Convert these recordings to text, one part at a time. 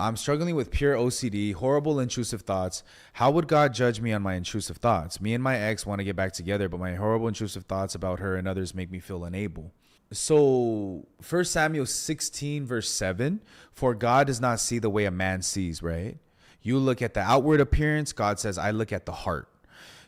I'm struggling with pure OCD, horrible intrusive thoughts. How would God judge me on my intrusive thoughts? Me and my ex want to get back together, but my horrible intrusive thoughts about her and others make me feel unable. So 1 Samuel 16 verse 7, for God does not see the way a man sees, right? You look at the outward appearance. God says, I look at the heart.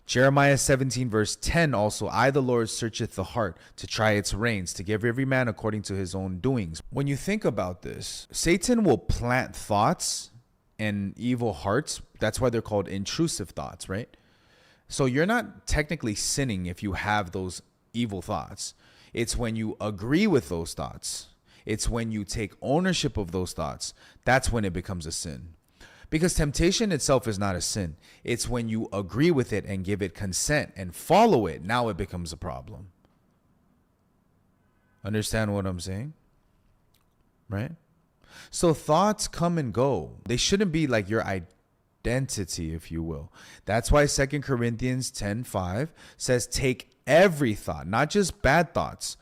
Jeremiah 17 verse 10 also, I the Lord searcheth the heart to try its reins, to give every man according to his own doings. When you think about this, Satan will plant thoughts and evil hearts. That's why they're called intrusive thoughts, right? So you're not technically sinning if you have those evil thoughts. It's when you agree with those thoughts. It's when you take ownership of those thoughts. That's when it becomes a sin. Because temptation itself is not a sin. It's when you agree with it and give it consent and follow it. Now it becomes a problem. Understand what I'm saying? Right? So thoughts come and go. They shouldn't be like your identity, if you will. That's why 2 Corinthians 10:5 says, take every thought, not just bad thoughts,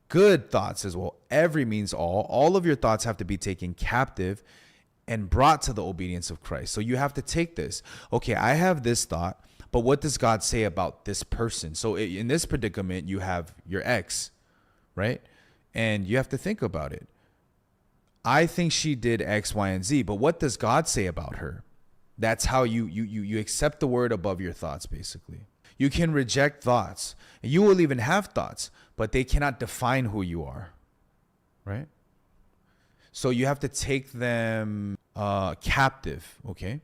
good thoughts as well. Every means all. All of your thoughts have to be taken captive and brought to the obedience of Christ. So you have to take this. Okay, I have this thought, but what does God say about this person? So in this predicament, you have your ex, right? And you have to think about it. I think she did X, Y, and Z, but what does God say about her? That's how you accept the word above your thoughts, basically. You can reject thoughts. You will even have thoughts, but they cannot define who you are, right? So you have to take them captive, okay?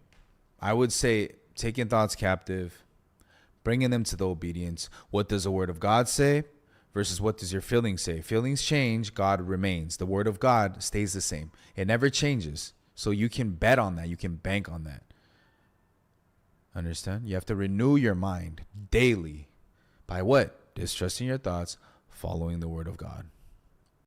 I would say taking thoughts captive, bringing them to the obedience. What does the word of God say versus what does your feelings say? Feelings change, God remains. The word of God stays the same. It never changes. So you can bet on that. You can bank on that. Understand? You have to renew your mind daily. By what? Distrusting your thoughts, following the word of God.